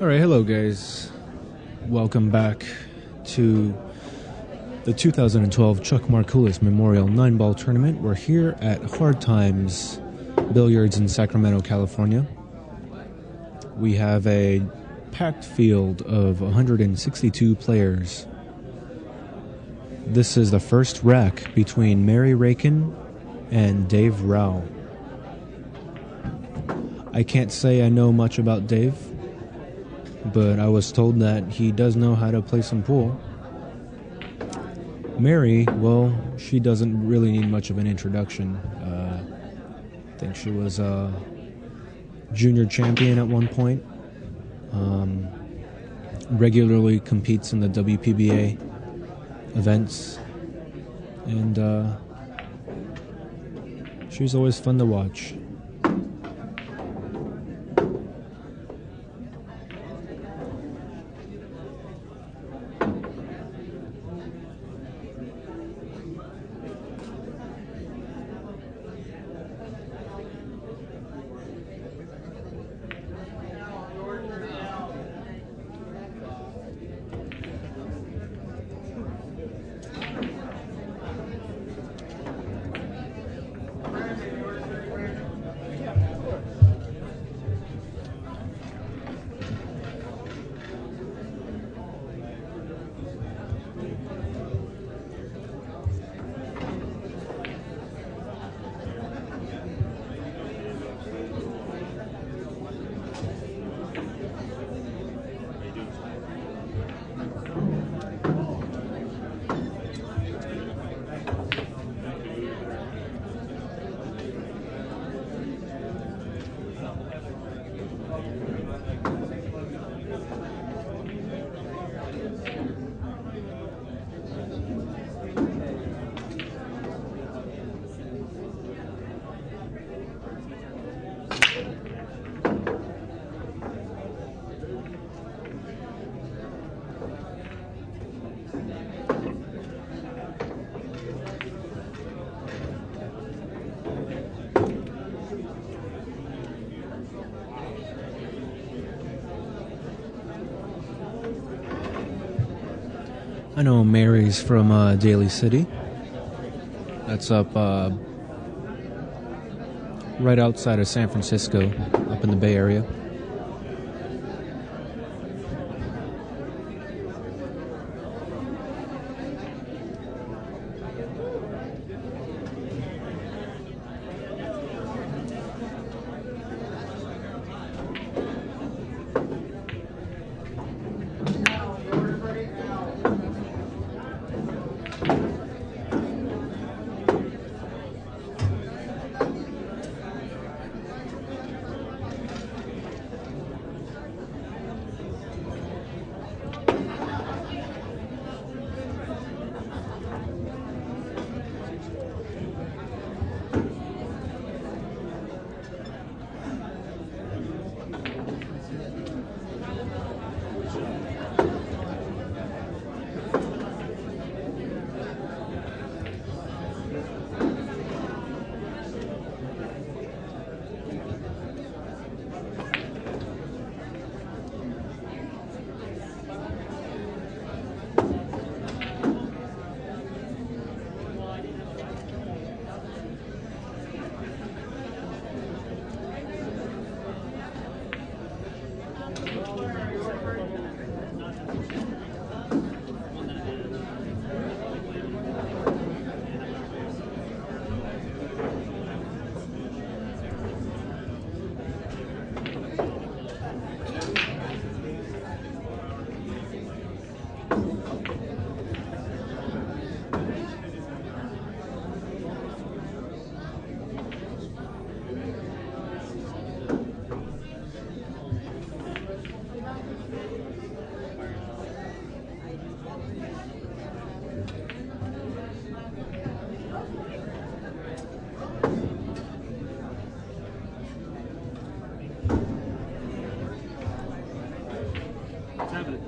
Alright, hello guys. Welcome back to the 2012 Chuck Markoulis Memorial 9-Ball Tournament. We're here at Hard Times Billiards in Sacramento, California. We have a packed field of 162 players. This is the first rack between Mary Rakin and Dave Rao. I can't say I know much about Dave, but I was told that he does know how to play some pool. Mary, well, she doesn't really need much of an introduction. I think she was a junior champion at one point. Regularly competes in the WPBA events. And she's always fun to watch. I know Mary's from Daly City. That's up right outside of San Francisco, up in the Bay Area.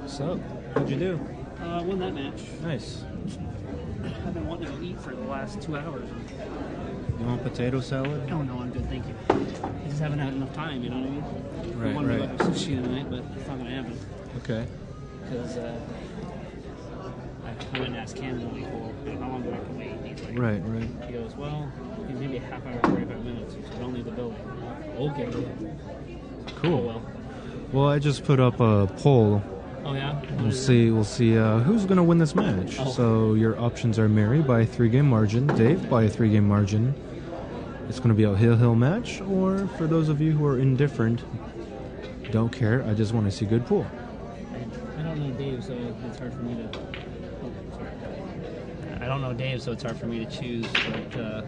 What's up? How'd you do? Won that match. Nice. I've been wanting to go eat for the last 2 hours. You want potato salad? Oh, no, I'm good, thank you. I just haven't had enough time, you know what I mean? Right, I wanted right. to go have sushi tonight, but it's not going to happen. Okay. Because I went and asked Cam when we called, how long do I have to wait? He's like, Right. He goes, well, maybe a half hour, 45 minutes, so don't leave the building. Okay. Cool. Oh, well. Well, I just put up a poll. Oh, yeah? We'll see who's going to win this match. Oh. So your options are Mary by a 3-game margin, Dave by a 3-game margin. It's going to be a hill match, or for those of you who are indifferent, don't care, I just want to see good pool. I don't know Dave, so it's hard for me to... I don't know Dave, so it's hard for me to choose, but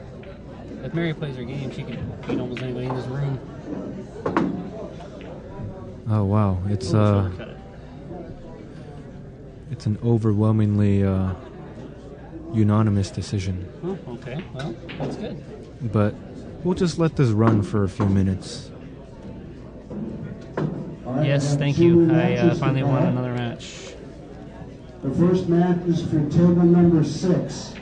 if Mary plays her game, she can beat almost anybody in this room. Oh, wow. It's an overwhelmingly unanimous decision. Oh, okay. Well, that's good. But we'll just let this run for a few minutes. Yes, thank you. I finally won another match. The first match is for table number 6.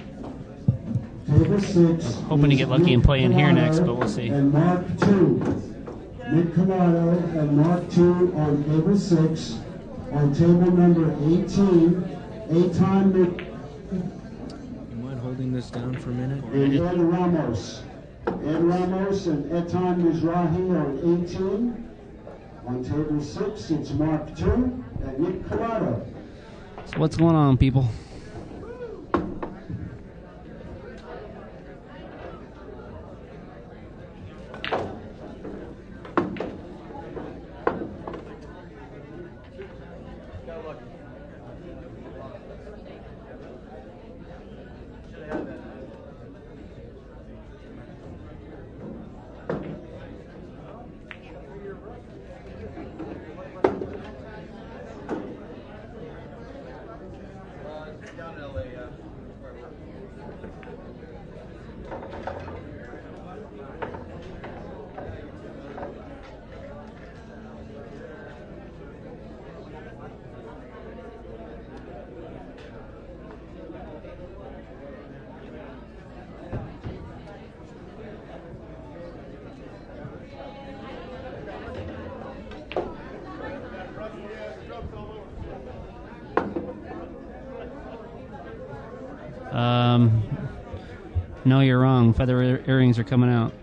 Table 6. Hoping to get lucky and play in here next, but we'll see. And Mark 2. Nick Camato and Mark 2 on table 6. On table number 18, 8-time Nick. You mind holding this down for a minute? And Ed Ramos. Ed Ramos and Etan Mizrahi on 18. On table 6, it's Mark 2 and Nick Camato. So what's going on, people? No, you're wrong. Feather earrings are coming out.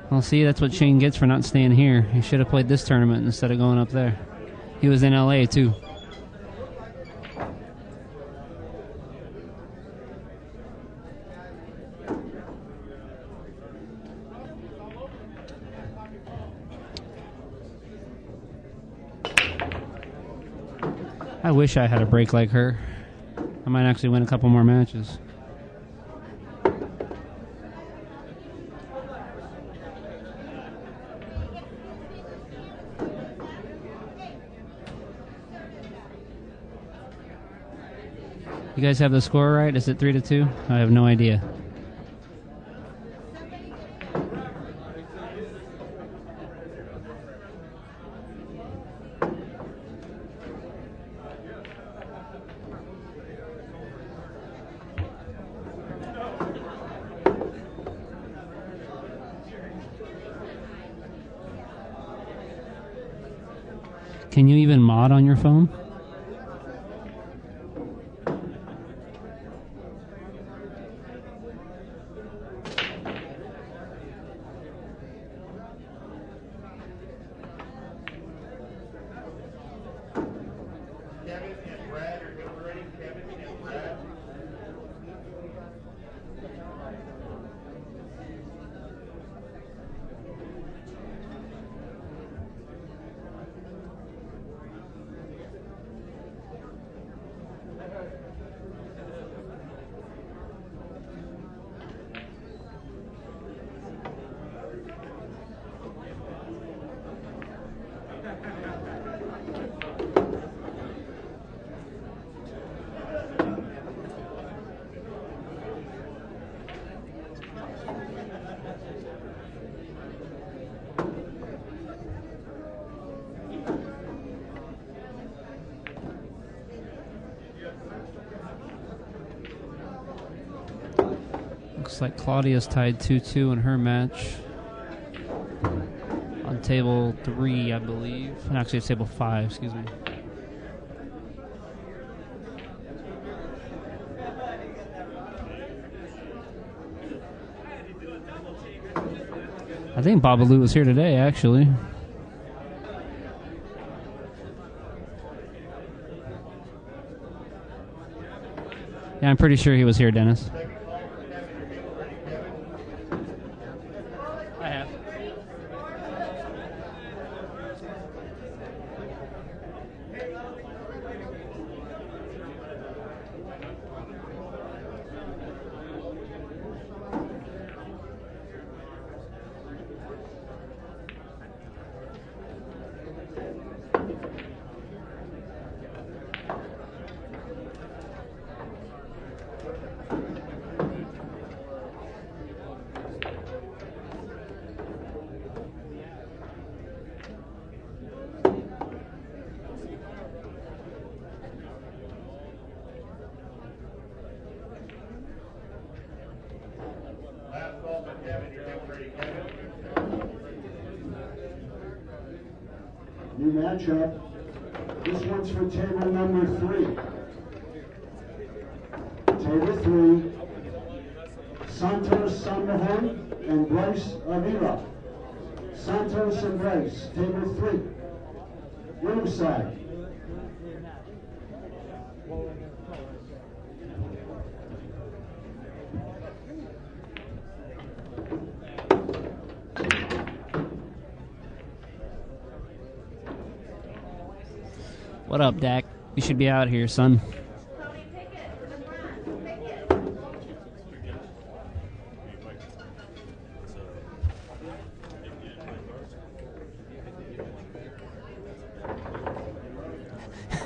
Well, see, that's what Shane gets for not staying here. He should have played this tournament instead of going up there. He was in LA, too. I wish I had a break like her. I might actually win a couple more matches. You guys have the score right? Is it 3-2? I have no idea. Can you even mod on your phone? Looks like Claudia's tied 2-2 in her match. On table 3, I believe. Actually, it's table 5, excuse me. I think Babalu was here today, actually. Yeah, I'm pretty sure he was here, Dennis. I have. New matchup. This one's for table number 3. Table 3. Santos Sandoval and Bryce Avila. Santos and Bryce, table 3. Riverside. What up, Dak? You should be out here, son.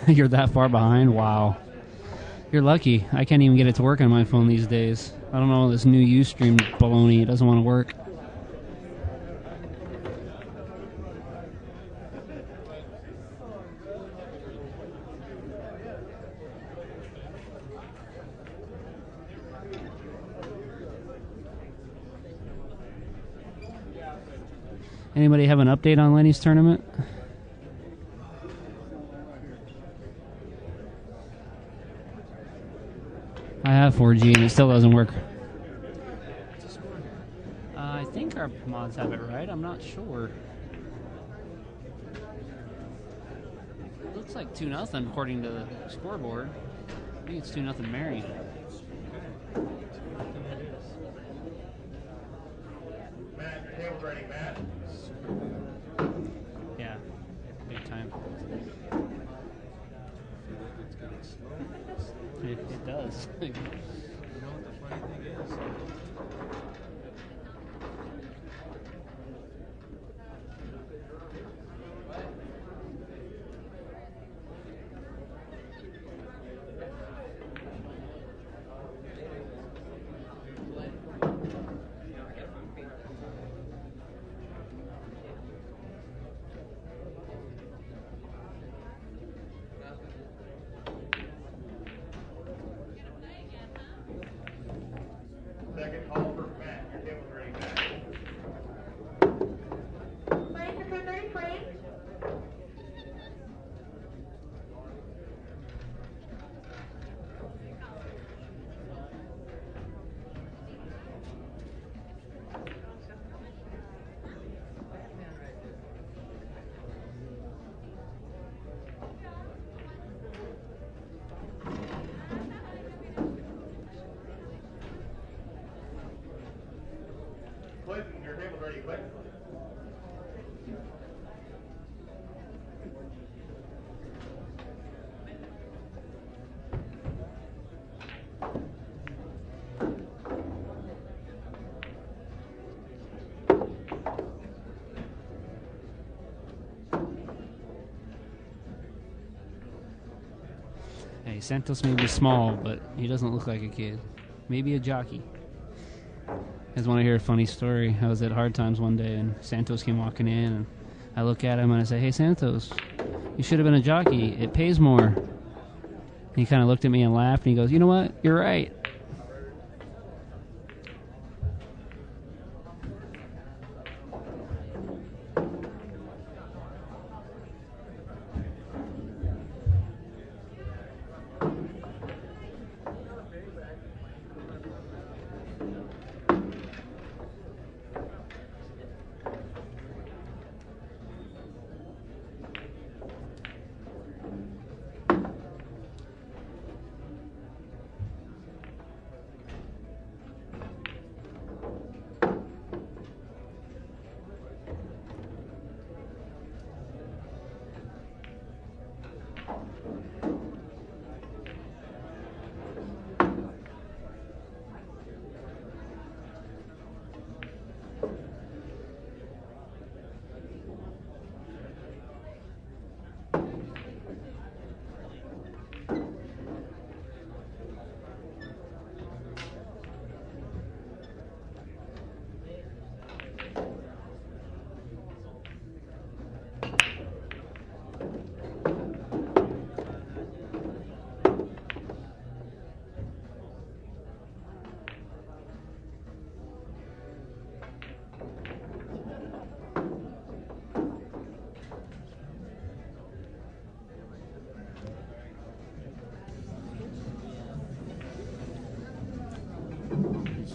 You're that far behind? Wow. You're lucky. I can't even get it to work on my phone these days. I don't know, this new Ustream baloney. It doesn't want to work. Anybody have an update on Lenny's tournament? I have 4G and it still doesn't work. I think our mods have it right. I'm not sure. It looks like 2-0 according to the scoreboard. I think it's 2-0 Mary. Matt, your table's ready, Matt. Yeah, big time. It does. You know what the funny thing is? Second call for Matt. Your table's ready, Matt. Clinton, your table's ready, Clinton. Hey, Santos may be small, but he doesn't look like a kid. Maybe a jockey. You guys want to hear a funny story? I was at Hard Times one day, and Santos came walking in, and I look at him and I say, "Hey, Santos, you should have been a jockey. It pays more." And he kind of looked at me and laughed, and he goes, "You know what? You're right."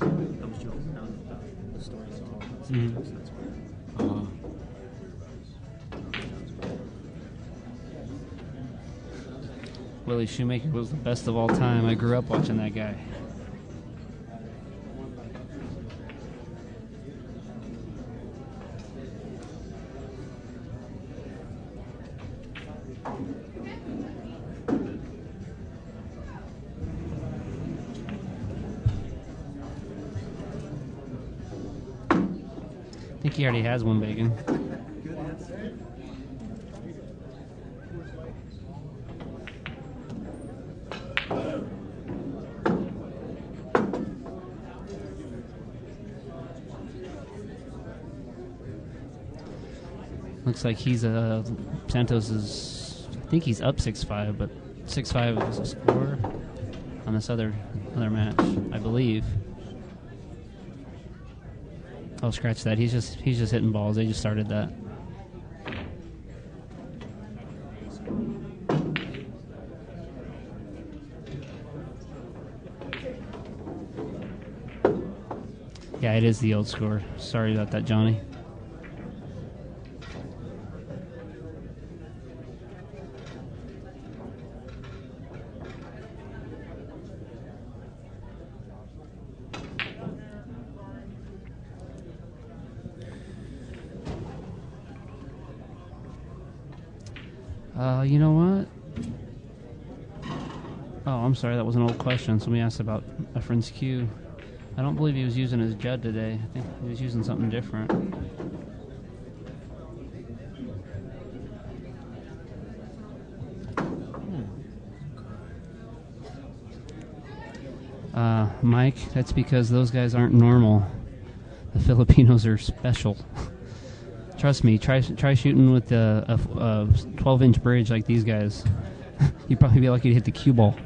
That was Joe. The stories all. That's where. Willie Shoemaker was the best of all time. I grew up watching that guy. I think he already has one, Bacon. Looks like he's Santos is. I think he's up 6-5, but 6-5 is a score on this other match, I believe. Oh, scratch that. He's just hitting balls. They just started that. Yeah, it is the old score. Sorry about that, Johnny. You know what? Oh, I'm sorry, that was an old question. Somebody asked about a friend's cue. I don't believe he was using his Judd today. I think he was using something different. Mike, that's because those guys aren't normal. The Filipinos are special. Trust me, try shooting with a 12-inch bridge like these guys. You'd probably be lucky to hit the cue ball.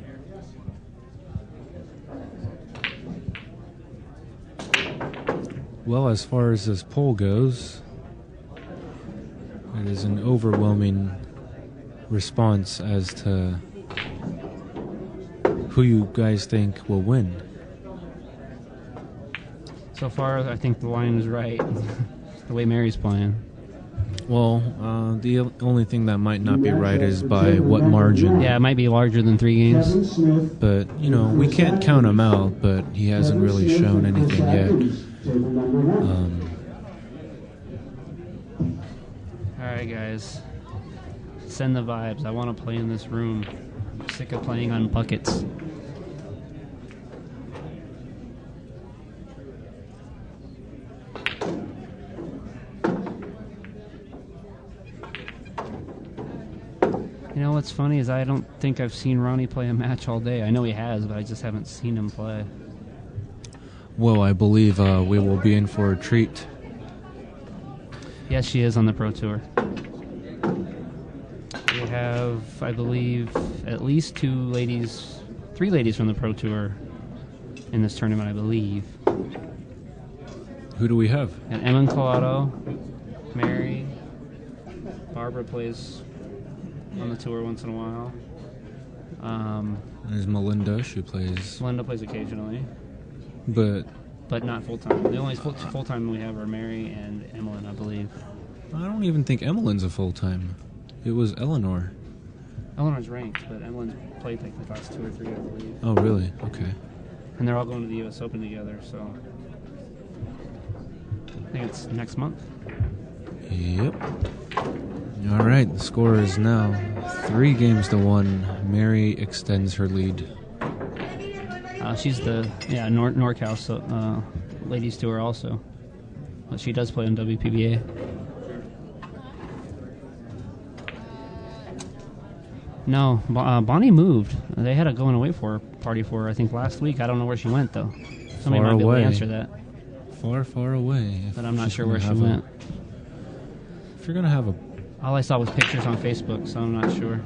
Well, as far as this poll goes, it is an overwhelming response as to who you guys think will win. So far, I think the line is right. The way Mary's playing. Well, the only thing that might not be right is by what margin. Yeah, it might be larger than 3 games. But, you know, we can't count him out, but he hasn't really shown anything yet. Alright, guys. Send the vibes. I want to play in this room. I'm sick of playing on buckets. You know what's funny is I don't think I've seen Ronnie play a match all day. I know he has, but I just haven't seen him play. Well, I believe we will be in for a treat. Yes, she is on the Pro Tour. We have, I believe, at least 3 ladies from the Pro Tour in this tournament, I believe. Who do we have? And Emma Collado, Mary, Barbara plays on the tour once in a while. There's Melinda. She plays. Melinda plays occasionally, but not full time. The only full time we have are Mary and Emmeline, I believe. I don't even think Emmeline's a full time. It was Eleanor. Eleanor's ranked, but Emmeline's played like the last 2 or 3, I believe. Oh, really? Okay. And they're all going to the U.S. Open together, so I think it's next month. Yep. All right, the score is now 3-1. Mary extends her lead. She's the NorCal ladies tour also, but she does play on WPBA. No, Bonnie moved. They had a going away party for her, I think, last week. I don't know where she went though. Somebody might be able to answer that. Far, far away. But I'm not sure where she went. If you're gonna have a all I saw was pictures on Facebook, so I'm not sure.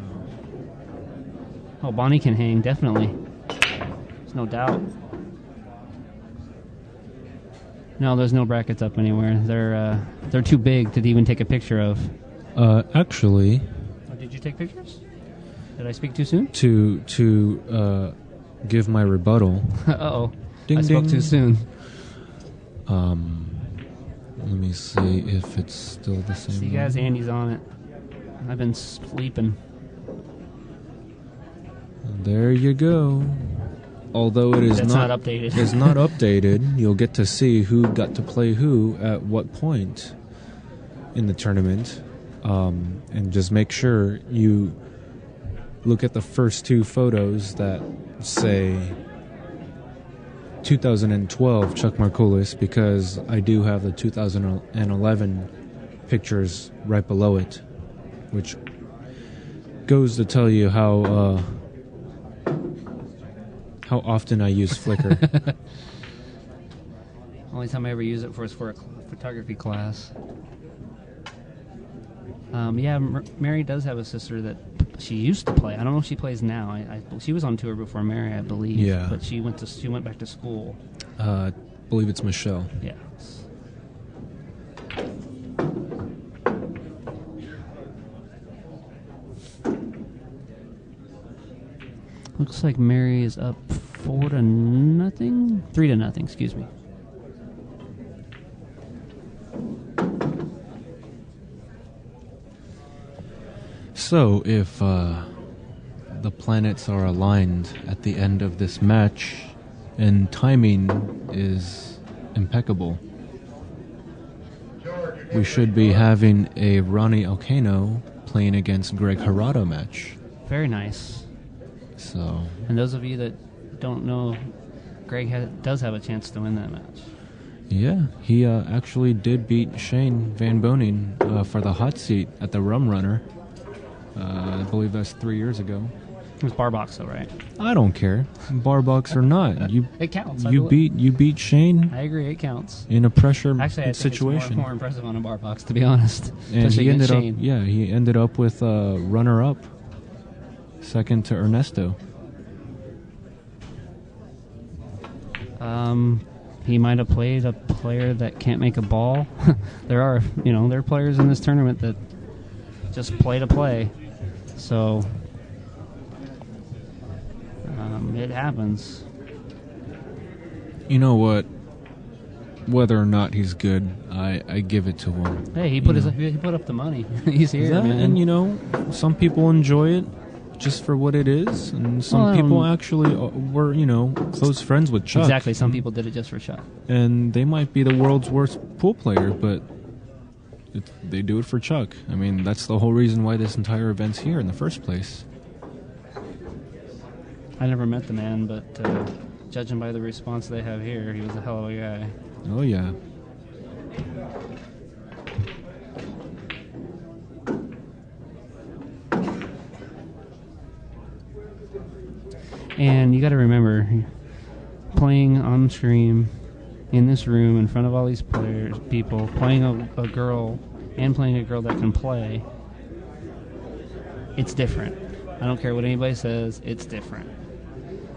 Oh, Bonnie can hang, definitely. There's no doubt. No, there's no brackets up anywhere. They're too big to even take a picture of. Actually. Oh, did you take pictures? Did I speak too soon? To give my rebuttal. Uh-oh. Ding, I spoke ding. too soon. Let me see if it's still the same. See, guys, Andy's on it. I've been sleeping. There you go. Although it is That's not updated. It's not updated. You'll get to see who got to play who at what point in the tournament, and just make sure you look at the first two photos that say 2012 Chuck Markoulis, because I do have the 2011 pictures right below it, which goes to tell you how often I use Flickr. Only time I ever use it is for a photography class. Yeah, Mary does have a sister that she used to play. I don't know if she plays now. She was on tour before Mary, I believe. Yeah. But she went back to school. I believe it's Michelle. Yeah. Looks like Mary is up 4-0. 3-0, excuse me. So, if the planets are aligned at the end of this match, and timing is impeccable, we should be having a Ronnie Alcano playing against Greg Harada match. Very nice. So, And those of you that don't know, Greg does have a chance to win that match. yeah, he actually did beat Shane Van Boening for the hot seat at the Rum Runner. I believe that's 3 years ago. It was bar box, though, right? I don't care, bar box or not. It counts. You beat Shane I agree, it counts. in a pressure Actually, I think situation. it's more impressive on a bar box, to be honest. And Especially he ended against up, Shane. he ended up with runner-up, second to Ernesto. He might have played a player that can't make a ball. There are players in this tournament that just play to play. So, it happens. You know what? Whether or not he's good, I give it to him. Hey, he put up the money. He's here, man. And some people enjoy it just for what it is, and some people actually were close friends with Chuck. Exactly. Some people did it just for Chuck. And they might be the world's worst pool player, but they do it for Chuck. I mean, that's the whole reason why this entire event's here in the first place. I never met the man, but judging by the response they have here, he was a hell of a guy. Oh, yeah. And you got to remember, playing on stream in this room in front of all these people, playing a girl and playing a girl that can play, it's different. I don't care what anybody says, it's different.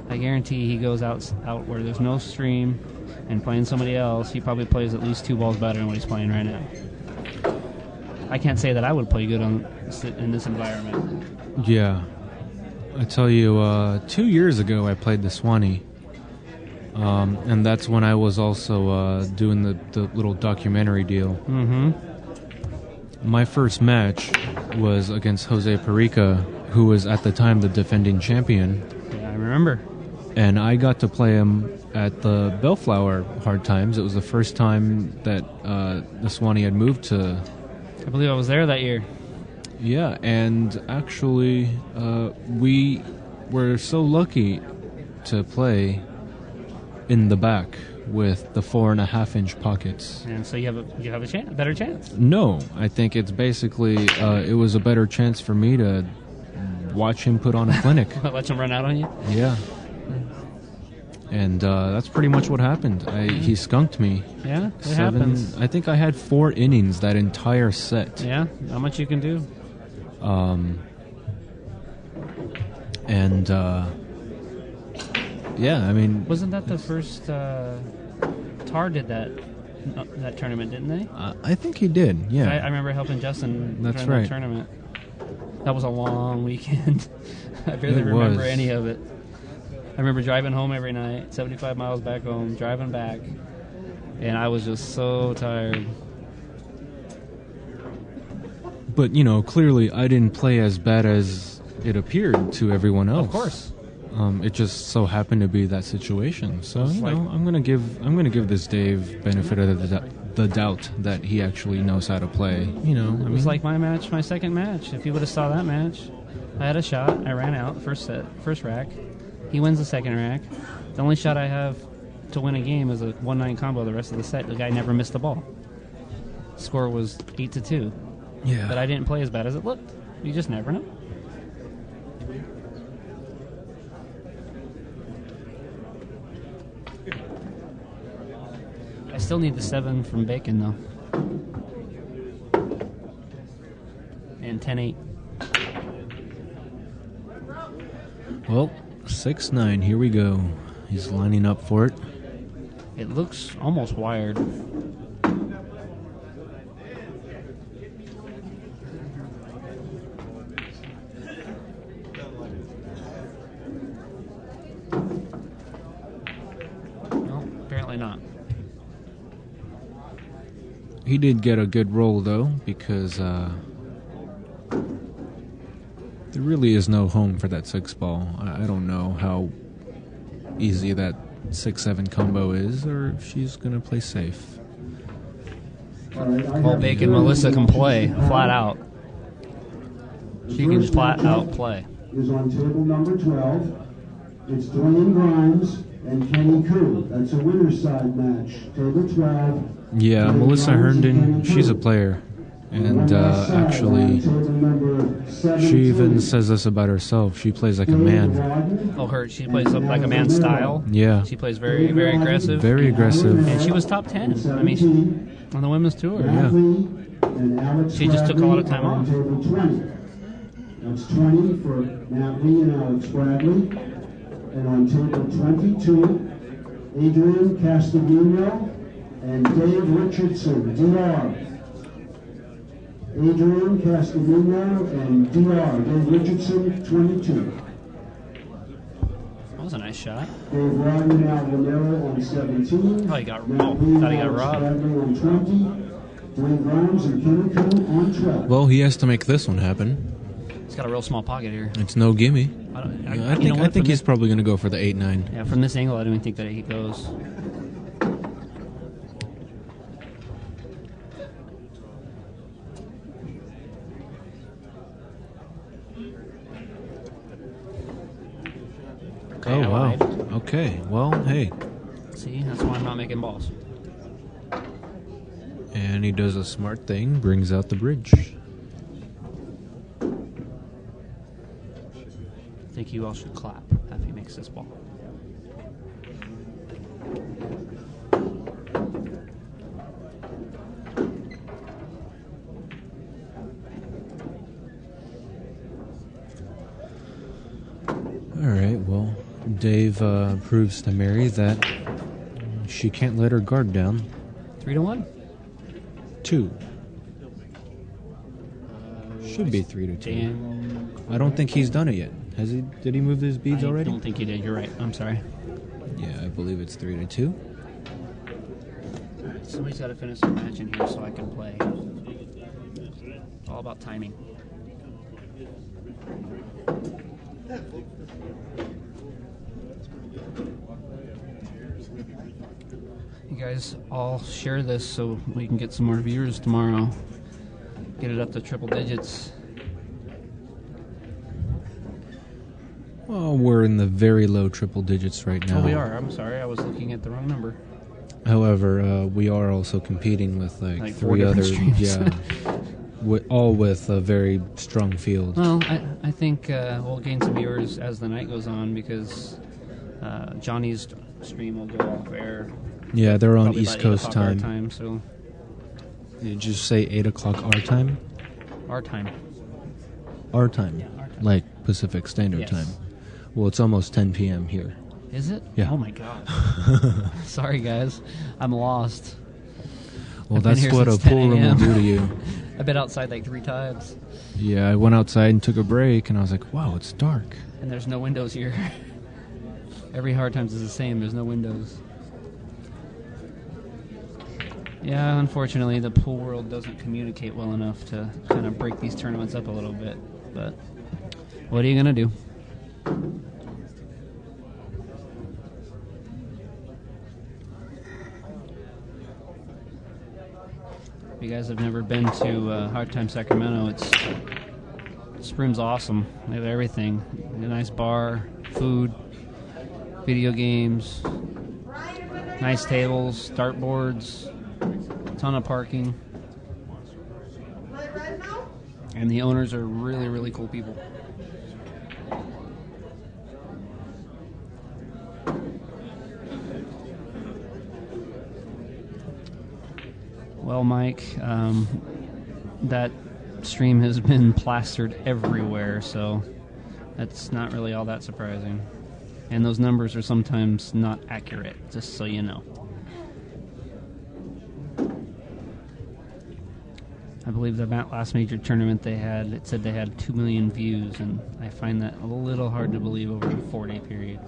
I guarantee he goes out where there's no stream and playing somebody else, he probably plays at least 2 balls better than what he's playing right now. I can't say that I would play good in this environment. Yeah. I tell you, 2 years ago I played the Swanee. And that's when I was also doing the little documentary deal. Mm-hmm. My first match was against Jose Perica, who was at the time the defending champion. Yeah, I remember. And I got to play him at the Bellflower Hard Times. It was the first time that the Swanee had moved to... I believe I was there that year. Yeah, and actually, we were so lucky to play in the back with the 4.5-inch pockets. And so you have a chance, better chance. No, I think it's basically it was a better chance for me to watch him put on a clinic. Let him run out on you? Yeah. And that's pretty much what happened. He skunked me. Yeah, it happens. I think I had 4 innings that entire set. Yeah, not much you can do. Yeah, I mean... Wasn't that the first... Tar did that tournament, didn't they? I think he did, yeah. I remember helping Justin That's during right. that tournament. That was a long weekend. I barely remember any of it. I remember driving home every night, 75 miles back home, driving back, and I was just so tired. But, clearly I didn't play as bad as it appeared to everyone else. Of course. It just so happened to be that situation. So, I'm gonna give this Dave benefit of the doubt that he actually knows how to play. It was like my second match. If you would have saw that match, I had a shot. I ran out first rack. He wins the second rack. The only shot I have to win a game is a 1-9 combo. The rest of the set, the guy never missed the ball. Score was 8-2. Yeah. But I didn't play as bad as it looked. You just never know. I still need the 7 from Bacon, though. And 10-8. Well, 6-9. Here we go. He's lining up for it. It looks almost wired. No, apparently not. He did get a good roll, though, because there really is no home for that 6 ball. I don't know how easy that 6-7 combo is, or if she's going to play safe. Well, Bacon Melissa can play flat out. She can flat out play. Is on table number 12. It's Dwayne Grimes and Kenny Koo. That's a winner's side match. Table 12. Yeah, Melissa Herndon, she's a player. And actually, she even says this about herself. She plays like a man. Oh, she plays like a man style? Yeah. She plays very, very aggressive. Very aggressive. And she was top 10. I mean, on the women's tour. Yeah. She just took a lot of time off. That's 20 for Matt Lee and Alex Bradley. And on table 22, Adrian Castellino and Dave Richardson, DR. Adrian Castellino and DR. Dave Richardson, 22. That was a nice shot. Dave Rodman Alvanero on 17. Oh, he got Matt Lee thought he and got Alex robbed. Bradley on 20. Dwayne Grimes and Kenny Koo on 12. Well, he has to make this one happen. He's got a real small pocket here. It's no gimme. I think he's this, probably going to go for the 8-9. Yeah, from this angle, I don't even think that he goes. Okay, Oh, I wow. lied. Okay, well, hey. See, that's why I'm not making balls. And he does a smart thing, brings out the bridge. I think you all should clap if he makes this ball. All right, well, Dave proves to Mary that she can't let her guard down. 3-1. 2. Should be 3-2. Dan, I don't think he's done it yet. Has he? Did he move his beads I already? don't think you did. You're right. I'm sorry. Yeah, I believe it's 3-2. Somebody's got to finish their match in here so I can play. All about timing. You guys all share this so we can get some more viewers tomorrow. Get it up to triple digits. Well, we're in the very low triple digits right now. Oh, we are. I'm sorry. I was looking at the wrong number. However, we are also competing with like 4 3 other, different streams. yeah, all with a very strong field. Well, I think we'll gain some viewers as the night goes on because Johnny's stream will go off air. Yeah, they're on Probably East about 8 Coast o'clock our time. time. So Did you say 8 o'clock our time? our time. Our time, Yeah, our time. like Pacific Standard Yes. Time. Well, it's almost 10 p.m. here. Is it? Yeah. Oh my god. Sorry guys, I'm lost. Well, I've been that's here what a since 10 pool room will a.m. do to you. I've been outside like 3 times, Yeah, I went outside and took a break, and I was like, wow, it's dark. and there's no windows here. Every hard times is the same. There's no windows. Yeah, unfortunately, the pool world doesn't communicate well enough to kind of break these tournaments up a little bit. But what are you going to do? If you guys have never been to Hard Time Sacramento, Sprim's awesome. They have everything. A nice bar, food, video games, nice tables, dartboards, ton of parking. And the owners are really, really cool people. Well, Mike, that stream has been plastered everywhere, so that's not really all that surprising. And those numbers are sometimes not accurate, just so you know. I believe the last major tournament they had, it said they had 2 million views, and I find that a little hard to believe over a 4-day period.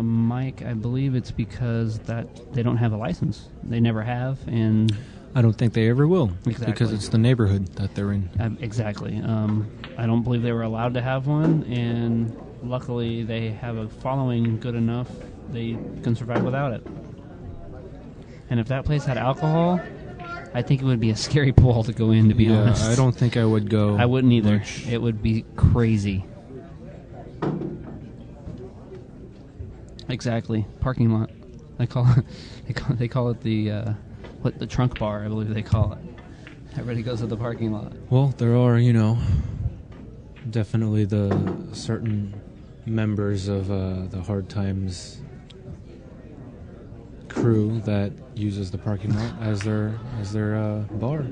Mike, I believe it's because that they don't have a license. They never have, and I don't think they ever will. Exactly. Because it's the neighborhood that they're in. Exactly. I don't believe they were allowed to have one, and luckily they have a following good enough they can survive without it. And if that place had alcohol, I think it would be a scary pool to go in, to be honest. I don't think I would go. I wouldn't either. Much. It would be crazy. Exactly. Parking lot. They call it the the trunk bar, I believe they call it. Everybody goes to the parking lot. Well, there are, definitely the certain members of the Hard Times crew that uses the parking lot as their bar.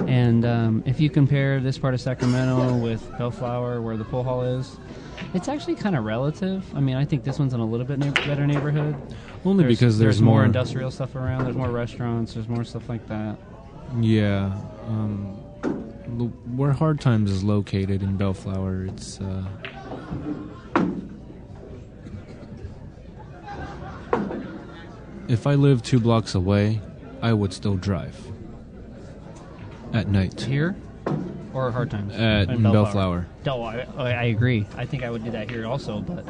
And if you compare this part of Sacramento with Bellflower, where the pool hall is, it's actually kind of relative. I mean, I think this one's in a little bit better neighborhood. Only because there's more industrial stuff around. There's more restaurants. There's more stuff like that. Yeah. Where Hard Times is located in Bellflower, it's... If I lived 2 blocks away, I would still drive. At night. Here? Or Hard Times? In Bellflower. No, I agree. I think I would do that here also, but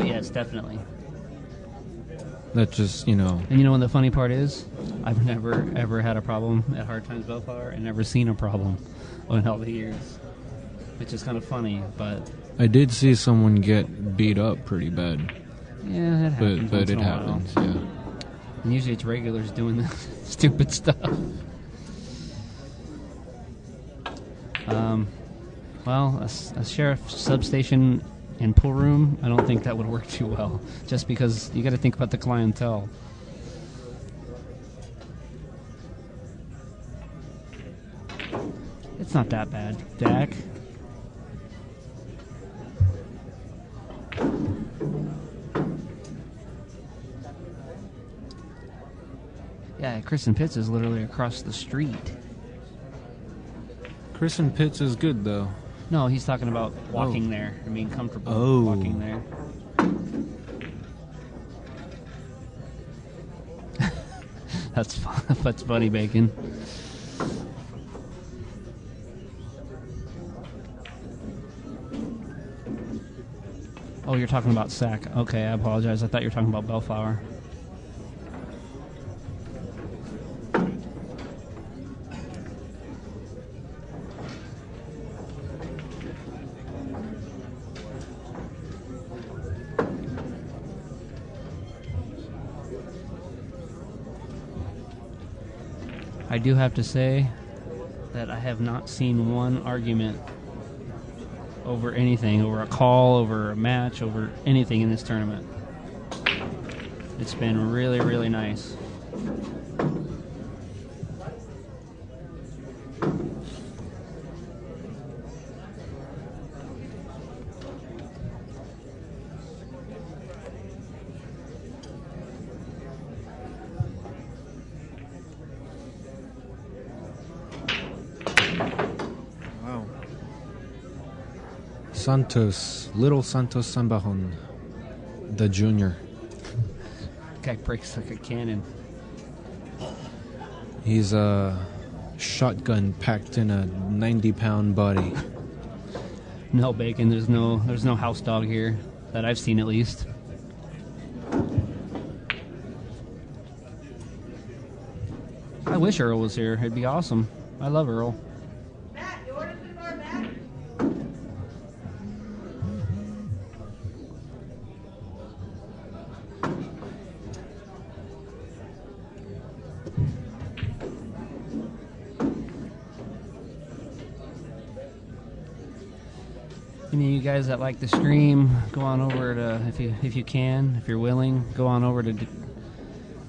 yes, definitely. That just, And you know what the funny part is? I've never, ever had a problem at Hard Times Bellflower and never seen a problem in all the years. Which is kind of funny, but... I did see someone get beat up pretty bad. Yeah, it happens. But it happens, yeah. And usually it's regulars doing the stupid stuff. Well, a sheriff substation and pool room, I don't think that would work too well. Just because you got to think about the clientele. It's not that bad, Dak. Yeah, Chris and Pitts is literally across the street. Chris and Pitts is good, though. No, he's talking about walking there and being comfortable walking there. That's fun. That's funny, Bacon. Oh, you're talking about Sac. Okay, I apologize. I thought you were talking about Bellflower. I do have to say that I have not seen one argument over anything, over a call, over a match, over anything in this tournament. It's been really, really nice. Santos, Little Santos Sambajon, the junior. Guy breaks like a cannon. He's a shotgun packed in a 90-pound body. No bacon. There's no house dog here that I've seen, at least. I wish Earl was here. It'd be awesome. I love Earl. Matt, you ordered some more, Matt? Any of you guys that like the stream, go on over to, if you can, if you're willing, go on over to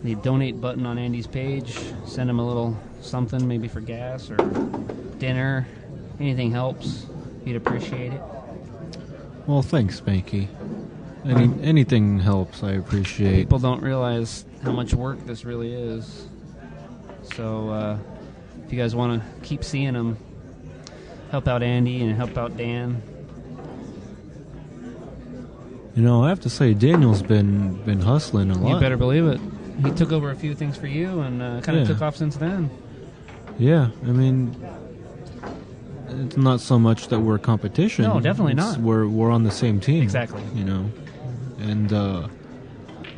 the donate button on Andy's page. Send him a little something, maybe for gas or dinner. Anything helps. He'd appreciate it. Well, thanks, Spanky. Anything helps, I appreciate. People don't realize how much work this really is. So if you guys want to keep seeing him, help out Andy and help out Dan. You know, I have to say, Daniel's been hustling a lot. You better believe it. He took over a few things for you and kind of took off since then. Yeah, I mean, it's not so much that we're competition. No, definitely not. We're on the same team. Exactly. You know, and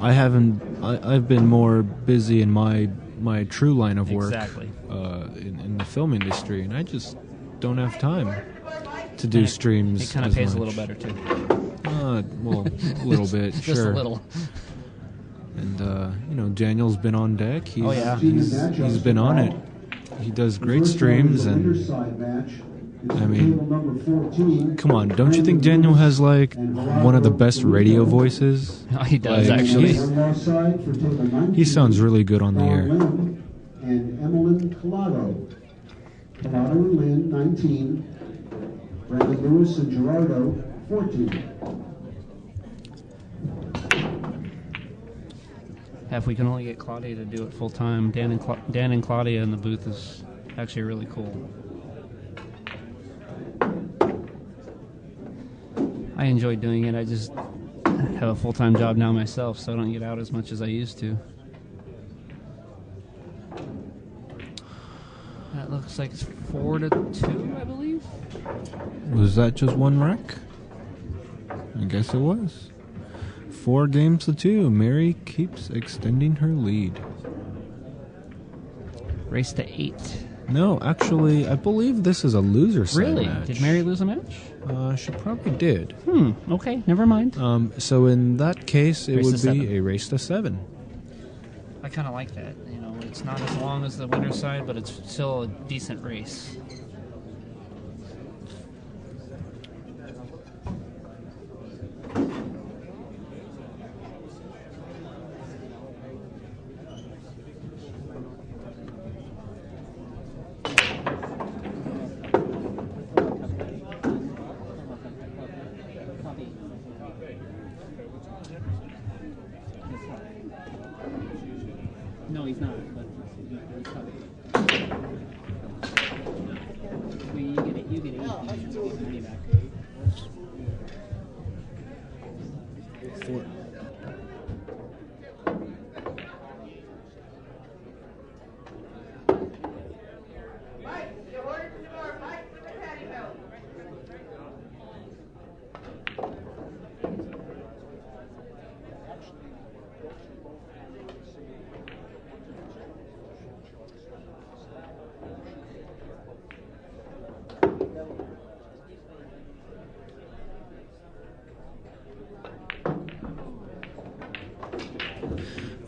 I've been more busy in my true line of work. Exactly. In the film industry, and I just don't have time to do streams. It kind of pays a little better too. Well, a little bit, Just sure. a little. And you know, Daniel's been on deck. He's, Oh, yeah. he's been on it. He does great streams, and I mean, come on, don't you think Daniel has like one of the best radio voices? Oh, he does, Like, actually. He sounds really good on the air. And Emmeline Collado. Collado and Lynn, 19. Brandon Lewis and Gerardo, 14. If we can only get Claudia to do it full time, Dan and Claudia in the booth is actually really cool. I enjoy doing it. I just have a full time job now myself, so I don't get out as much as I used to. That looks like it's 4-2, I believe. Was that just one wreck? I guess it was. 4-2. Mary keeps extending her lead. Race to 8. No, actually, I believe this is a loser side Really? match. Did Mary lose a match? She probably did. Okay, never mind. So in that case, it Race would to be 7. a race to 7. I kind of like that. You know, it's not as long as the winner's side, but it's still a decent race. No, he's not. But he's covered. You get it. You get it. Money back. 4. Mike, you ordered some more. Mike, with the patty melt.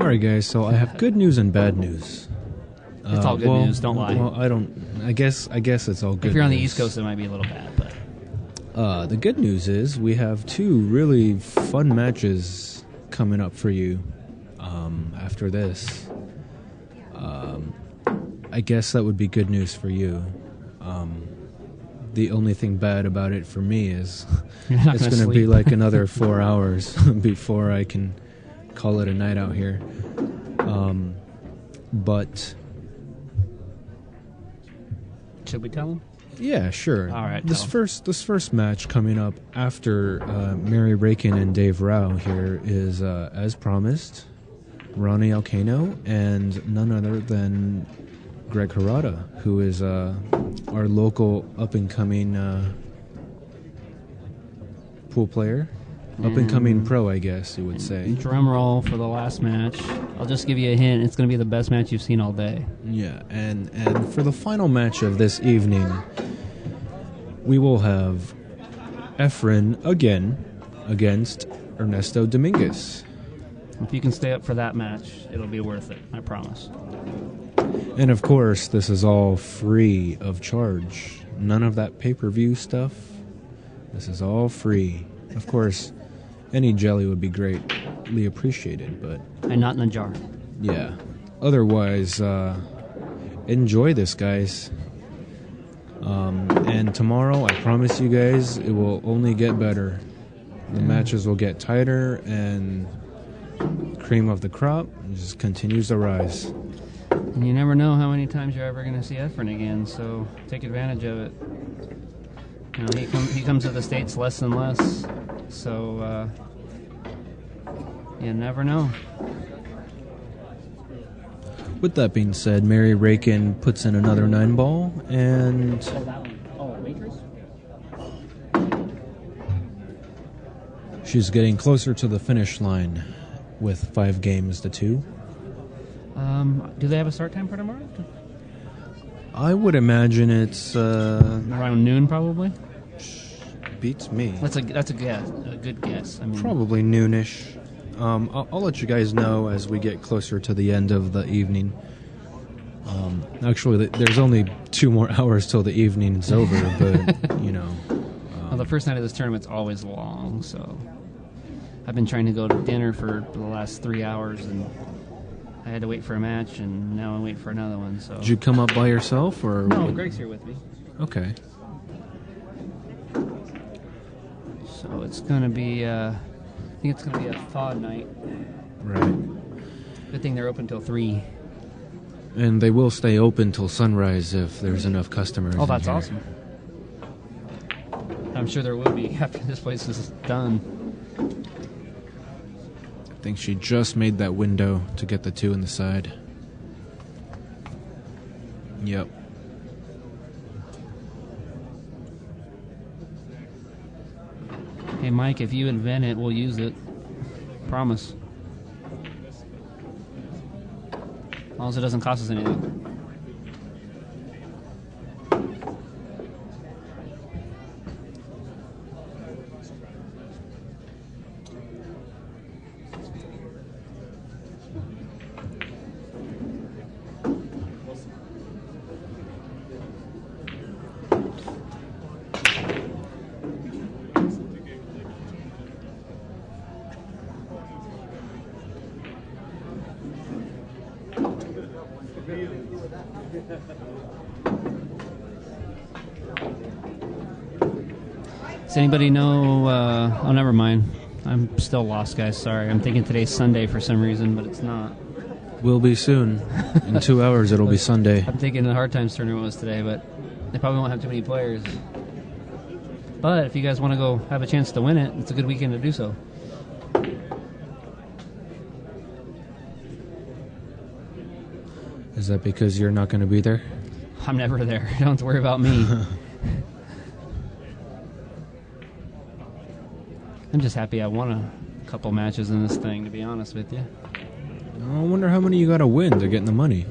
All right, guys. So I have good news and bad news. It's all good news. Don't lie. Well, I guess it's all good. If you're on the news. East Coast, it might be a little bad, but The good news is we have 2 really fun matches coming up for you after this. I guess that would be good news for you. The only thing bad about it for me is You're not it's gonna going to be sleep. like another 4 hours before I can call it a night out here. But should we tell him? Yeah, sure. All right, This tell 'em. first match coming up after Mary Rakin and Dave Rao here is, as promised, Ronnie Alcano and none other than Greg Harada, who is our local up-and-coming pool player. Up-and-coming pro, I guess you would say. Drum roll for the last match. I'll just give you a hint. It's going to be the best match you've seen all day. Yeah, and for the final match of this evening, we will have Efren again against Ernesto Dominguez. If you can stay up for that match, it'll be worth it. I promise. And of course, this is all free of charge. None of that pay-per-view stuff. This is all free. Of course, any jelly would be greatly appreciated, but And not in a jar. yeah. Otherwise, enjoy this, guys. And tomorrow, I promise you guys, it will only get better. The matches will get tighter, and cream of the crop just continues to rise. And you never know how many times you're ever going to see Efren again, so take advantage of it. You know, he comes to the States less and less, so you never know. With that being said, Mary Rakin puts in another 9-ball, and waitress? she's getting closer to the finish line with 5 games to 2. Do they have a start time for tomorrow? I would imagine it's Around noon, probably. beats me. That's a guess, a good guess. I mean, Probably noonish. I'll let you guys know as we get closer to the end of the evening. Actually, there's only 2 more hours till the evening is over, but you know. well, the first night of this tournament's always long, so I've been trying to go to dinner for the last 3 hours, and I had to wait for a match, and now I wait for another one. So Did you come up by yourself, or no, Greg's here with me. Okay. So it's gonna be, I think it's gonna be a thawed night. Right. Good thing they're open till 3. And they will stay open till sunrise if there's enough customers. Oh, in that's here. awesome. I'm sure there will be after this place is done. I think she just made that window to get the 2 in the side. Yep. Hey, Mike, if you invent it, we'll use it. Promise. As long as it doesn't cost us anything. Does anybody know? Oh, never mind. I'm still lost, guys. Sorry. I'm thinking today's Sunday for some reason, but it's not. Will be soon. In 2 hours, it'll be Sunday. I'm thinking the Hard Times tournament was today, but they probably won't have too many players. But if you guys want to go have a chance to win it, it's a good weekend to do so. Is that because you're not going to be there? I'm never there. Don't have to worry about me. I'm just happy I won a couple matches in this thing, to be honest with you. I wonder how many you got to win to get in the money.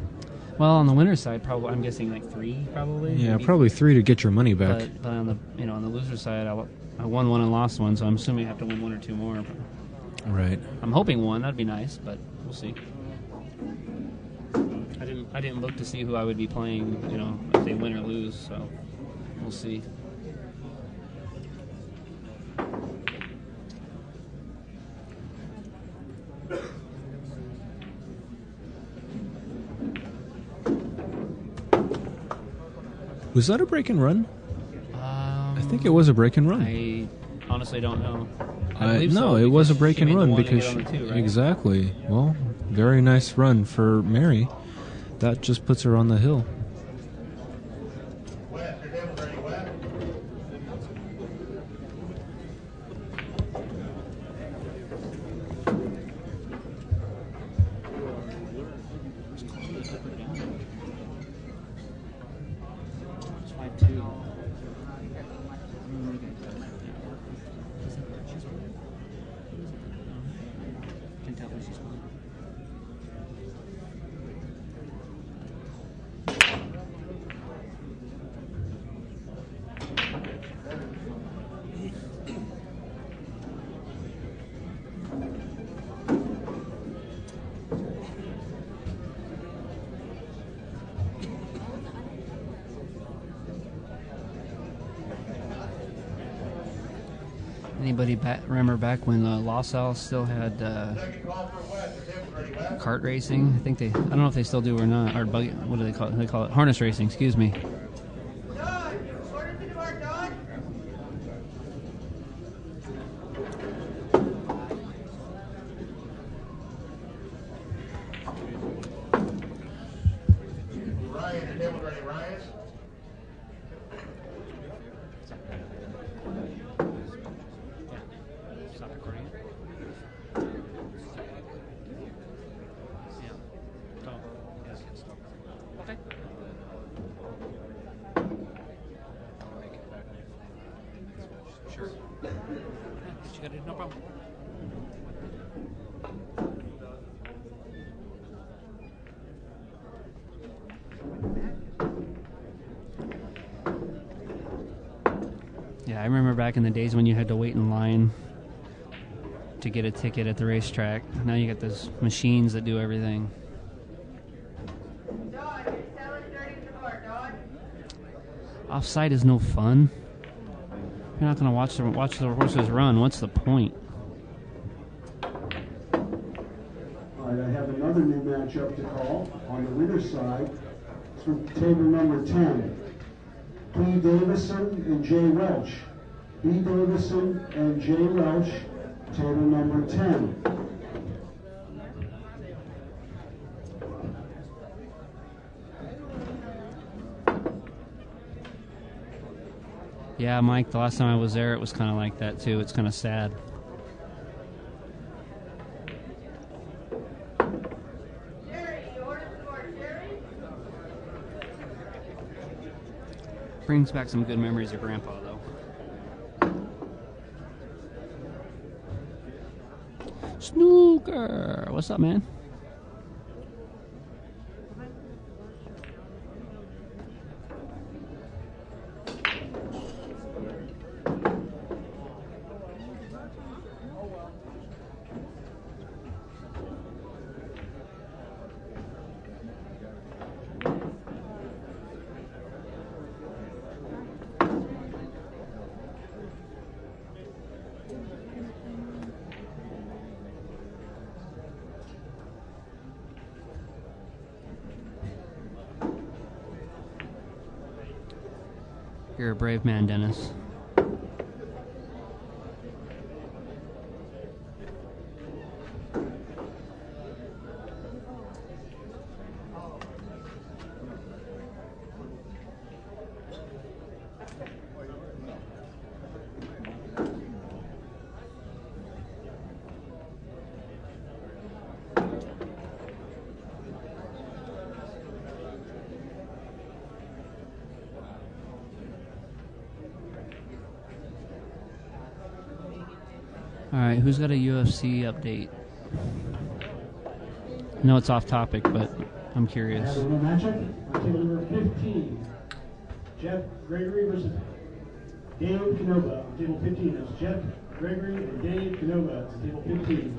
Well, on the winner's side, probably I'm guessing like 3, probably. Yeah, maybe. probably 3 to get your money back. But on the on the loser's side, I won 1 and lost 1, so I'm assuming I have to win 1 or 2 more. Right. I'm hoping 1. That'd be nice, but we'll see. I didn't look to see who I would be playing, if they win or lose, so we'll see. Was that a break and run? I think it was a break and run. I honestly don't know. No, it was a break and run because she, right? exactly. Well, very nice run for Mary. That just puts her on the hill. West, your table's ready. Anybody remember back when LaSalle still had Second call for west. Your table's ready west. kart racing? I don't know if they still do or not. Or buggy, what do they call it? They call it harness racing. Excuse me. Dodge, orders to depart, Dodge. Ryan, your table's ready, Ryan. Stop recording. Okay. Sure. You got it, no problem. Yeah, I remember back in the days when you had to wait in line to get a ticket at the racetrack. Now you got those machines that do everything. Dodge, your cell is ready to depart, Dodge. Offside is no fun. You're not going to watch the horses run. What's the point? All right, I have another new matchup to call on the winner's side. It's from table number 10. B. Davison and J. Welch. B. Davison and J. Welch, table number 10. Yeah, Mike, the last time I was there, it was kind of like that, too. It's kind of sad. Jerry, orders to depart, Jerry. Brings back some good memories of Grandpa, though. Snooker! What's up, man? You're a brave man, Dennis. Alright, who's got a UFC update? I know it's off topic, but I'm I curious. have a new matchup on table number 15. Jeff Gregory versus Dave Canova on table 15. That's Jeff Gregory and Dave Canova on table 15.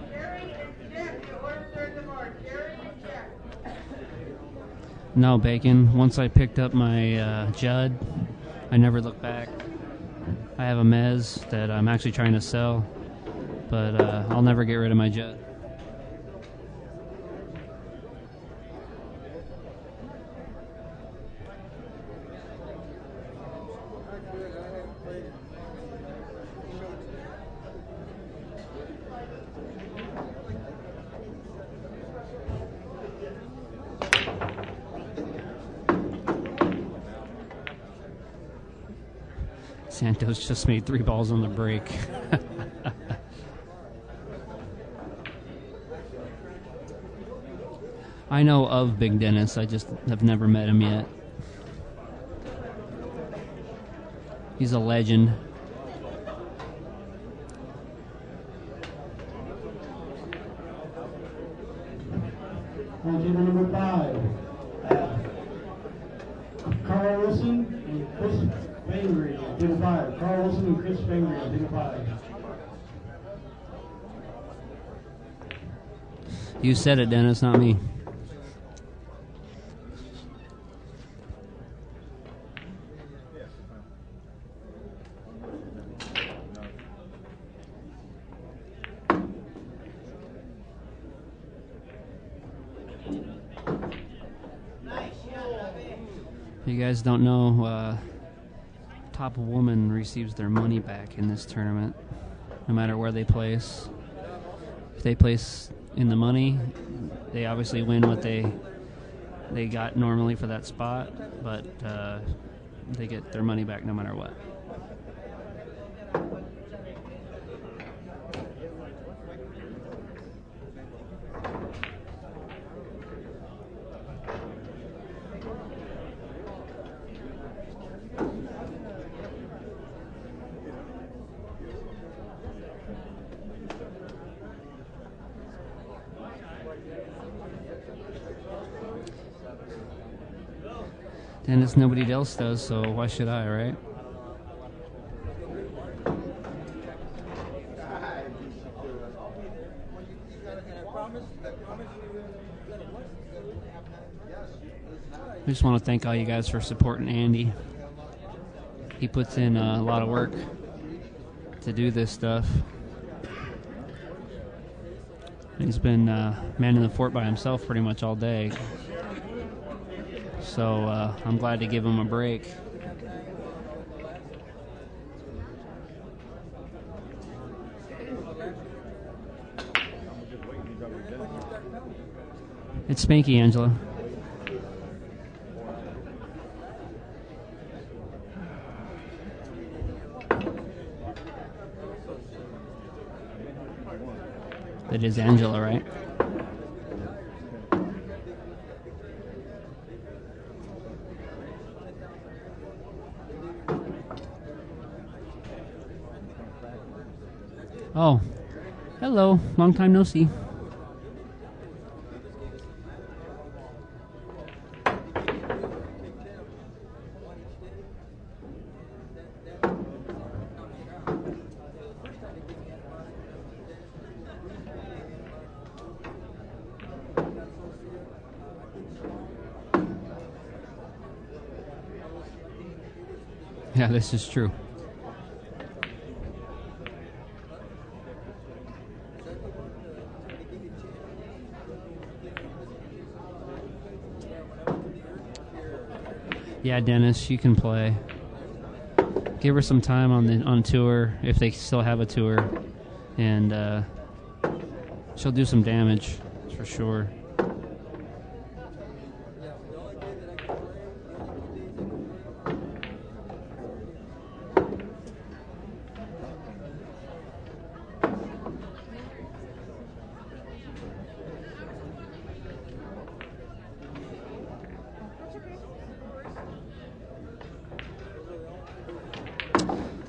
Jerry and Jeff, your orders to depart, Jerry and Jeff. No, Bacon. Once I picked up my Judd, I never looked back. I have a Mez that I'm actually trying to sell, but I'll never get rid of my Judd. Santos just made 3 balls on the break. I know of Big Dennis, I just have never met him yet. He's a legend. On table number 5. Carl Wilson and Chris Bangry on table 5. Carl Wilson and Chris Bangry on table 5. You said it, Dennis, not me. you guys don't know, top woman receives their money back in this tournament, no matter where they place. If they place in the money, they obviously win what they got normally for that spot, but they get their money back no matter what. Dennis, nobody else does, so why should I, right? I just want to thank all you guys for supporting Andy. He puts in a lot of work to do this stuff. He's been manning the fort by himself pretty much all day. So I'm glad to give him a break. It's Spanky, Angela. It is Angela, right? Oh, hello. Long time no see. Yeah, this is true. Yeah, Dennis, you can play. Give her some time on tour, if they still have a tour, and she'll do some damage for sure.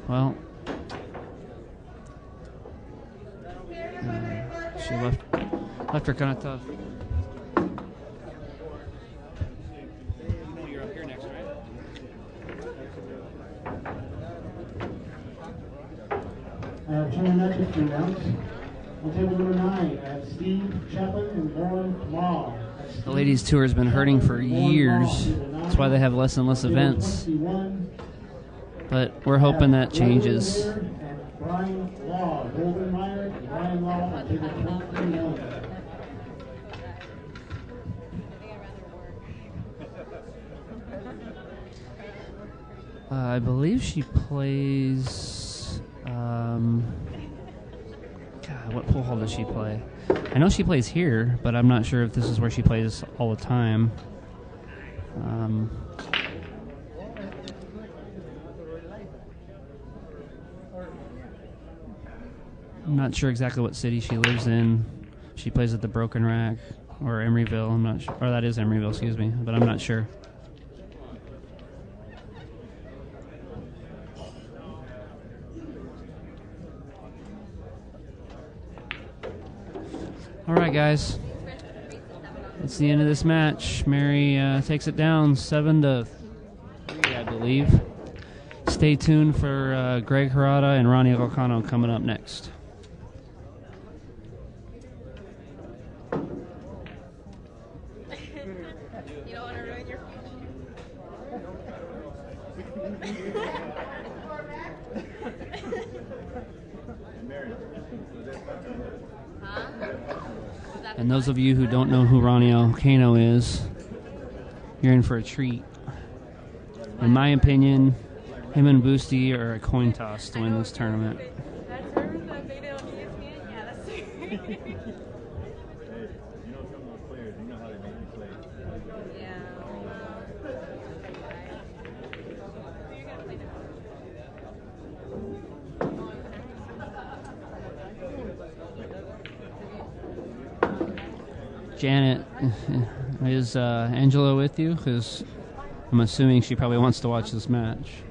Well, she left her kind of tough. You know you're up here next, right? Junior matches 3 rounds. On table number 9, Steve Chaplin and Lauren Law. The ladies' tour has been hurting for years. That's why they have less and less events. But we're hoping that changes. Brian Law, Golden Meyer, and Brian Law on table 21. I believe she plays. God, what pool hall does she play? I know she plays here, but I'm not sure if this is where she plays all the time. I'm not sure exactly what city she lives in. She plays at the Broken Rack or Emeryville. I'm not sure. Or that is Emeryville, excuse me, but I'm not sure. All right, guys. It's the end of this match. Mary takes it down 7-3, I believe. Stay tuned for Greg Harada and Ronnie Ocano coming up next. You don't want to ruin your And those of you who don't know who Ronnie Ocano is, you're in for a treat. In my opinion, him and Boosty are a coin toss to win this tournament. That's her with the video on ESPN? Yeah, that's her. Hey, you know some of those players, you know how they make you play. Yeah. You're gonna play now. Janet, is Angela with you? Because I'm assuming she probably wants to watch this match.